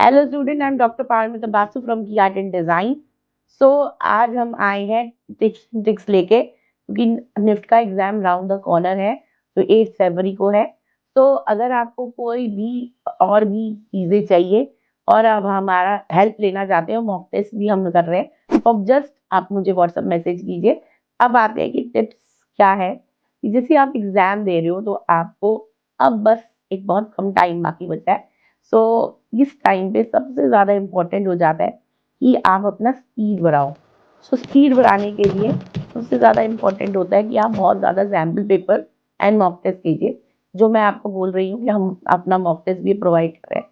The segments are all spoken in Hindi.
Hello student, I am doctor Paramita Basu from की आर्ट एंड डिजाइन। सो आज हम आए हैं टिक्स लेके, क्योंकि निफ्ट का एग्जाम राउंड द कॉर्नर है, तो 8 फरवरी को है। तो अगर आपको कोई भी और भी चीजें चाहिए और अब हमारा हेल्प लेना चाहते हो, मॉक टेस्ट भी हम कर रहे हैं, तो जस्ट आप मुझे व्हाट्सएप मैसेज कीजिए। अब आते हैं कि टिप्स क्या है। कि जैसे आप एग्जाम दे रहे हो तो आपको अब बस एक बहुत कम टाइम बाकी बचा है। सो इस टाइम पे सबसे ज़्यादा इम्पोर्टेंट हो जाता है कि आप अपना स्पीड बढ़ाओ। सो स्पीड बढ़ाने के लिए सबसे ज़्यादा इम्पोर्टेंट होता है कि आप बहुत ज़्यादा sample paper and mock test कीजिए। जो मैं आपको बोल रही हूँ कि हम अपना मॉक टेस्ट भी प्रोवाइड कर रहे हैं।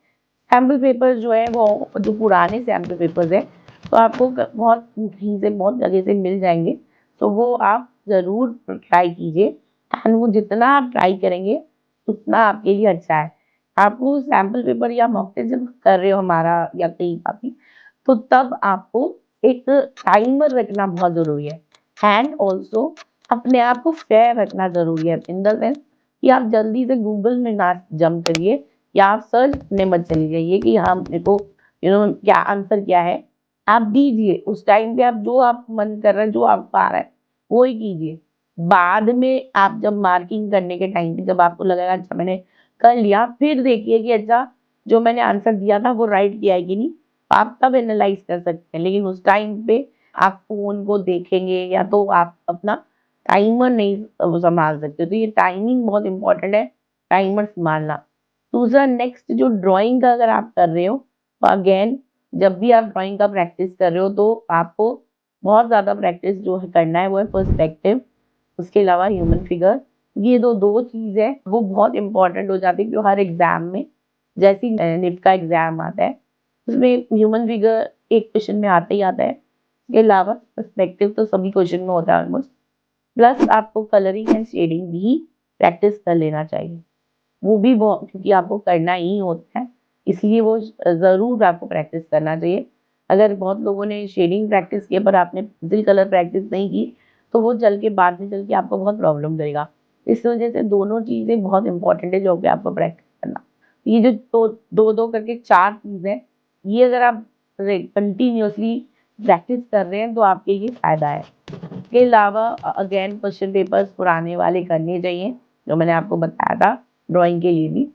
सैम्पल पेपर जो है वो जो पुराने सैम्पल पेपर्स हैं, तो आपको बहुत कहीं से बहुत जगह से मिल जाएंगे। तो वो आप ज़रूर ट्राई कीजिए, एंड वो जितना आप ट्राई करेंगे उतना आपके लिए अच्छा है। आपको सैम्पल पेपर या मॉक टेस्ट जब कर रहे हो हमारा या कहीं का भी, तो तब आपको एक टाइमर रखना बहुत ज़रूरी है, एंड ऑल्सो अपने आप को फेयर रखना ज़रूरी है। इन द सेंस कि आप जल्दी से गूगल में ना जंप करिए या आप सर्च करने मत चले जाइए कि हाँ मेरे को क्या आंसर क्या है। आप दीजिए उस टाइम पे, आप जो आप मन कर रहे हैं, जो आपको आ रहा है वो ही कीजिए। बाद में आप जब मार्किंग करने के टाइम पे जब आपको लगेगा अच्छा मैंने कर लिया, फिर देखिए कि अच्छा जो मैंने आंसर दिया था वो राइट किया है कि नहीं, आप तब एनालाइज कर सकते हैं। लेकिन उस टाइम पे आप फोन को देखेंगे या तो आप अपना टाइमर नहीं संभाल सकते। तो ये टाइमिंग बहुत इंपॉर्टेंट है, टाइमर संभालना। दूसरा नेक्स्ट, जो ड्राइंग का अगर आप कर रहे हो तो अगेन जब भी आप ड्राइंग का प्रैक्टिस कर रहे हो तो आपको बहुत ज़्यादा प्रैक्टिस जो है करना है वो है पर्सपेक्टिव, उसके अलावा ह्यूमन फिगर। ये दो चीज़ है वो बहुत इंपॉर्टेंट हो जाती है, क्योंकि हर एग्जाम में जैसे ही निफ्ट का एग्जाम आता है उसमें ह्यूमन फिगर एक क्वेश्चन में आता ही आता है। इसके अलावा पर्सपेक्टिव तो सभी क्वेश्चन में होता है ऑलमोस्ट। प्लस आपको कलरिंग एंड शेडिंग भी प्रैक्टिस कर लेना चाहिए, वो भी बहुत, क्योंकि आपको करना ही होता है, इसलिए वो ज़रूर आपको प्रैक्टिस करना चाहिए। अगर बहुत लोगों ने शेडिंग प्रैक्टिस की पर आपने पेंसिल कलर प्रैक्टिस नहीं की, तो वो चल के बाद में चल के आपको बहुत प्रॉब्लम करेगा। इस वजह से दोनों चीज़ें बहुत इंपॉर्टेंट है जो कि आपको प्रैक्टिस करना। ये जो दो दो करके 4 चीज़ें, ये अगर आप कंटिन्यूअसली प्रैक्टिस कर रहे हैं तो आपके लिए फ़ायदा है। इसके अलावा अगेन क्वेश्चन पेपर्स पुराने वाले करने चाहिए, जो मैंने आपको बताया था ड्राइंग के लिए भी।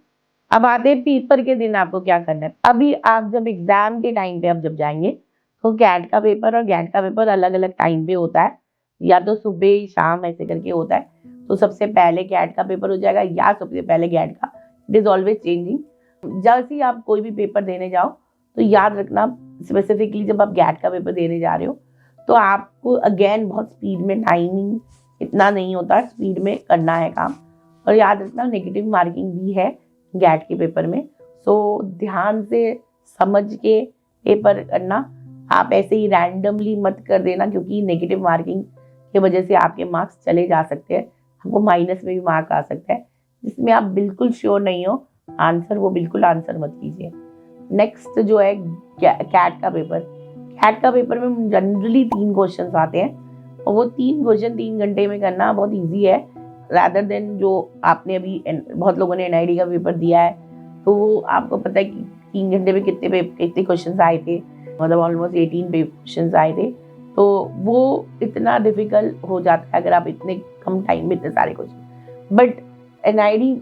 अब आते हैं पेपर के दिन आपको क्या करना है। अभी आप जब एग्जाम के टाइम पे आप जब जाएंगे तो कैट का पेपर और गैट का पेपर अलग अलग टाइम पे होता है, या तो सुबह शाम ऐसे करके होता है। तो सबसे पहले कैट का पेपर हो जाएगा या सबसे पहले गैट का, इट इज ऑलवेज चेंजिंग। जैसे ही आप कोई भी पेपर देने जाओ तो याद रखना, स्पेसिफिकली जब आप गैट का पेपर देने जा रहे हो तो आपको अगेन बहुत स्पीड में, टाइमिंग इतना नहीं होता, स्पीड में करना है काम। और याद रखना नेगेटिव मार्किंग भी है गैट के पेपर में। सो ध्यान से समझ के पेपर करना, आप ऐसे ही रैंडमली मत कर देना, क्योंकि नेगेटिव मार्किंग की वजह से आपके मार्क्स चले जा सकते हैं, आपको माइनस में भी मार्क आ सकता है। जिसमें आप बिल्कुल श्योर नहीं हो आंसर, वो बिल्कुल आंसर मत कीजिए। नेक्स्ट जो है कैट का पेपर। कैट का पेपर में जनरली 3 क्वेश्चन आते हैं, और वो 3 क्वेश्चन 3 घंटे में करना बहुत ईजी है, रादर देन जो आपने अभी बहुत लोगों ने एनआईडी का पेपर दिया है, तो वो आपको पता है कि 3 घंटे में कितने क्वेश्चन आए थे, मतलब ऑलमोस्ट 18 क्वेश्चन आए थे। तो वो इतना डिफिकल्ट हो जाता है अगर आप इतने कम टाइम में इतने सारे क्वेश्चन। बट एनआईडी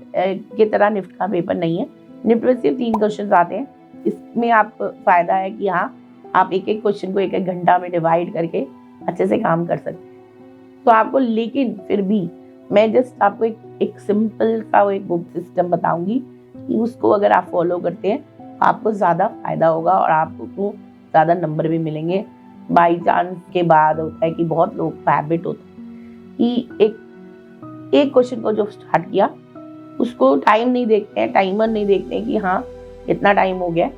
की तरह निफ्ट का पेपर नहीं है, निफ्ट में सिर्फ 3 क्वेश्चन आते हैं। इसमें आप फायदा है कि हाँ आप एक एक क्वेश्चन को 1-1 घंटा में डिवाइड करके अच्छे से काम कर सकते हैं। तो आपको, लेकिन फिर भी मैं जस्ट आपको एक सिंपल सा एक बुक सिस्टम बताऊंगी कि उसको अगर आप फॉलो करते हैं तो आपको ज़्यादा फायदा होगा और आपको ज़्यादा नंबर भी मिलेंगे। बाई चांस के बाद होता है कि बहुत लोग का हैबिट होता है कि एक क्वेश्चन को जो स्टार्ट किया उसको टाइम नहीं देखते हैं, टाइमर नहीं देखते हैं कि हाँ इतना टाइम हो गया,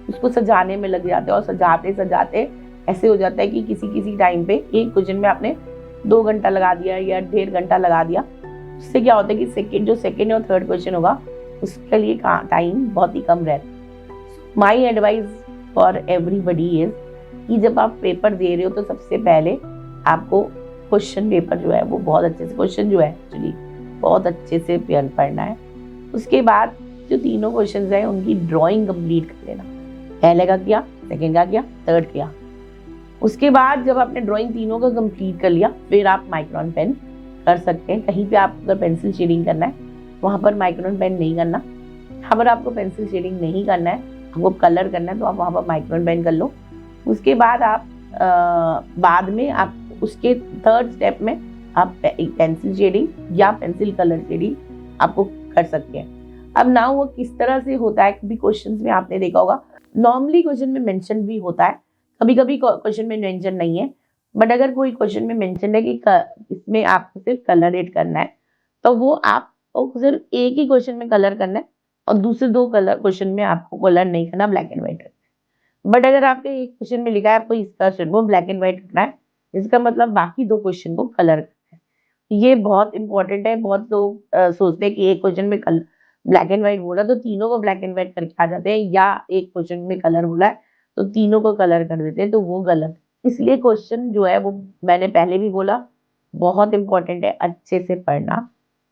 उसको सजाने में लग जाते हैं, और सजाते सजाते ऐसे हो जाता है कि किसी टाइम पे एक क्वेश्चन में आपने 2 घंटा लगा दिया या 1.5 घंटा लगा दिया। उससे क्या होता है कि सेकेंड और थर्ड क्वेश्चन होगा उसके लिए टाइम बहुत ही कम रहता है। My advice for everybody is कि जब आप पेपर दे रहे हो तो सबसे पहले आपको क्वेश्चन पेपर जो है वो बहुत अच्छे से, क्वेश्चन जो है एक्चुअली बहुत अच्छे से पढ़ना है। उसके बाद जो तीनों क्वेश्चन हैं उनकी ड्राइंग कंप्लीट कर लेना। पहले का किया, सेकंड का किया, थर्ड किया। उसके बाद जब आपने ड्राइंग तीनों का कंप्लीट कर लिया, फिर आप माइक्रोन पेन कर सकते हैं। कहीं पे आप अगर पेंसिल शेडिंग करना है वहां पर माइक्रोन पेन नहीं करना। अगर आपको पेंसिल शेडिंग नहीं करना है, आपको कलर करना है, तो आप वहां पर माइक्रोन पेन कर लो। उसके बाद आप बाद में आप उसके थर्ड स्टेप में आप पेंसिल शेडिंग या पेंसिल कलर शेडिंग आपको कर सकते हैं। अब ना वो किस तरह से होता है, कभी क्वेश्चंस में आपने देखा होगा, नॉर्मली क्वेश्चन में मेंशन भी होता है, कभी कभी क्वेश्चन में मेंशन नहीं है। बट अगर कोई क्वेश्चन में मेंशन है कि इसमें आपको सिर्फ कलर एड करना है, तो वो आप सिर्फ एक ही क्वेश्चन में कलर करना है और दूसरे दो कलर क्वेश्चन में आपको कलर नहीं करना, ब्लैक एंड व्हाइट। बट अगर आपके एक क्वेश्चन में लिखा है आपको इसका वो ब्लैक एंड व्हाइट करना है, इसका मतलब बाकी दो क्वेश्चन को कलर करना है। ये बहुत इंपॉर्टेंट है। बहुत लोग सोचते हैं कि एक क्वेश्चन में ब्लैक एंड व्हाइट बोला तो तीनों को ब्लैक एंड व्हाइट करके आ जाते हैं, या एक क्वेश्चन में कलर बोला है तो तीनों को कलर कर देते हैं, तो वो गलत। इसलिए क्वेश्चन जो है वो मैंने पहले भी बोला, बहुत इंपॉर्टेंट है अच्छे से पढ़ना।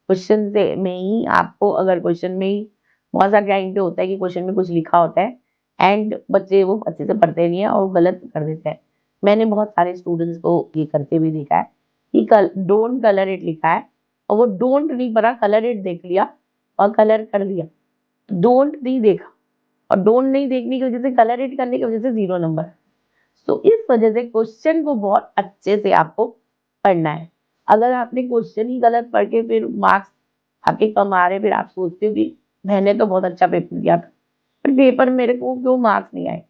क्वेश्चन से में ही आपको, अगर क्वेश्चन में ही बहुत सारे टाइम पे होता है कि क्वेश्चन में कुछ लिखा होता है एंड बच्चे वो अच्छे से पढ़ते नहीं है और गलत कर देते हैं। मैंने बहुत सारे स्टूडेंट्स को ये करते हुए देखा है कि डोंट कलर इट लिखा है और वो डोंट नहीं पढ़ा, कलर इट देख लिया और कलर कर दिया। डोंट नहीं देखा और डोंट नहीं देखने की वजह से, कलर इट करने की वजह से 0 नंबर। तो इस वजह से क्वेश्चन को बहुत अच्छे से आपको पढ़ना है। अगर आपने क्वेश्चन ही गलत पढ़ के फिर मार्क्स आपके कम आ रहे, फिर आप सोचते हो कि मैंने तो बहुत अच्छा पेपर दिया था पर पेपर मेरे को क्यों मार्क्स नहीं आए।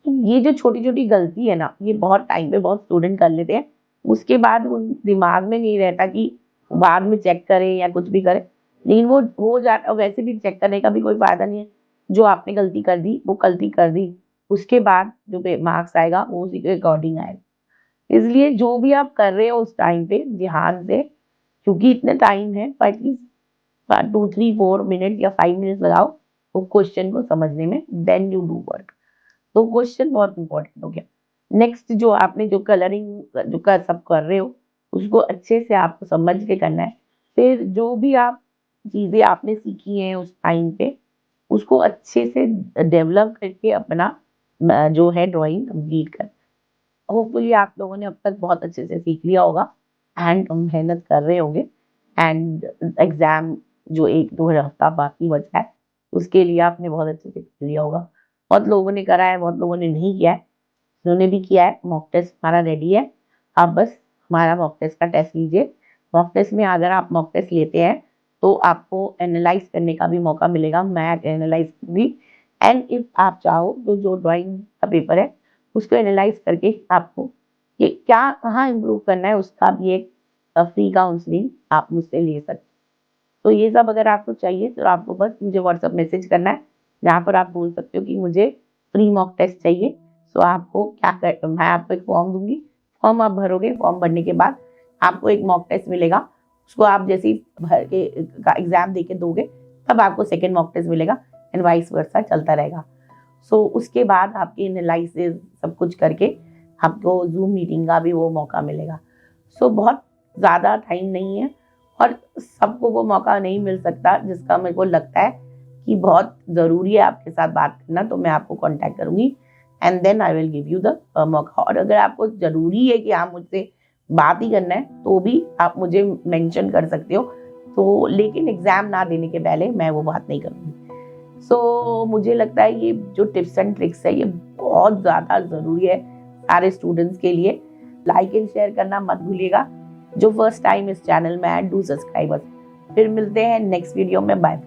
तो ये जो छोटी छोटी गलती है ना, ये बहुत टाइम पे बहुत स्टूडेंट कर लेते हैं। उसके बाद उन दिमाग में नहीं रहता कि बाद में चेक करें या कुछ भी करें, लेकिन वो हो जाता। वैसे भी चेक करने का भी कोई फायदा नहीं है। जो आपने गलती कर दी वो गलती कर दी, उसके बाद जो मार्क्स आएगा वो उसी के अकॉर्डिंग आएगा। इसलिए जो भी आप कर रहे हो उस टाइम पे ध्यान से, क्योंकि इतने टाइम है, एटलीस्ट 2-3-4 मिनट या 5 मिनट लगाओ वो क्वेश्चन को समझने में, देन यू डू वर्क। तो क्वेश्चन बहुत इंपॉर्टेंट हो गया। नेक्स्ट जो आपने जो कलरिंग जो कर सब कर रहे हो उसको अच्छे से आपको समझ के करना है। फिर जो भी आप चीजें आपने सीखी हैं उस टाइम पे उसको अच्छे से डेवलप करके अपना जो है ड्राइंग कंप्लीट कर। होपफुली आप लोगों ने अब तक बहुत अच्छे से सीख लिया होगा एंड मेहनत कर रहे होंगे। एंड एग्जाम जो 1-2 हफ्ता बाकी बचा है उसके लिए आपने बहुत अच्छे से कर लिया होगा। बहुत लोगों ने करा है, बहुत लोगों ने नहीं किया है, उन्होंने भी किया है। मॉक टेस्ट हमारा रेडी है, आप बस हमारा मॉक टेस्ट का टेस्ट लीजिए। मॉक टेस्ट में अगर आप मॉक टेस्ट लेते हैं तो आपको एनालाइज करने का भी मौका मिलेगा, मैं एनालाइज भी। एंड इफ आप चाहो तो जो ड्राइंग का पेपर है उसको एनालाइज करके आपको ये क्या कहाँ इम्प्रूव करना है उसका भी एक फ्री काउंसलिंग आप मुझसे ले सकते। तो ये सब अगर आपको चाहिए तो आपको बस मुझे व्हाट्सएप मैसेज करना है, जहाँ पर आप बोल सकते हो कि मुझे फ्री मॉक टेस्ट चाहिए। तो आपको क्या कर, मैं आपको एक फॉर्म दूंगी, फॉर्म आप भरोगे, फॉर्म भरने के बाद आपको एक मॉक टेस्ट मिलेगा। उसको आप जैसे ही भर के एग्जाम दे के दोगे तब आपको सेकेंड मॉक टेस्ट मिलेगा एंड वाइस वर्सा चलता रहेगा। सो उसके बाद आपकी एनालिसिस सब कुछ करके आपको जूम मीटिंग का भी वो मौका मिलेगा। सो बहुत ज़्यादा टाइम नहीं है और सबको वो मौका नहीं मिल सकता जिसका मेरे को लगता है कि बहुत ज़रूरी है आपके साथ बात करना, तो मैं आपको कांटेक्ट करूँगी and then I will give you the मौका। और अगर आपको ज़रूरी है कि आप मुझसे बात ही करना है तो भी आप मुझे मेंशन कर सकते हो, तो लेकिन एग्ज़ाम ना देने के पहले मैं वो बात नहीं करूँगी। सो मुझे लगता है ये जो टिप्स एंड ट्रिक्स है ये बहुत ज़्यादा ज़रूरी है सारे स्टूडेंट्स के लिए। लाइक एंड शेयर करना मत भूलिएगा। जो फर्स्ट टाइम इस चैनल में है डू सब्सक्राइब। फिर मिलते हैं नेक्स्ट वीडियो में, बाय।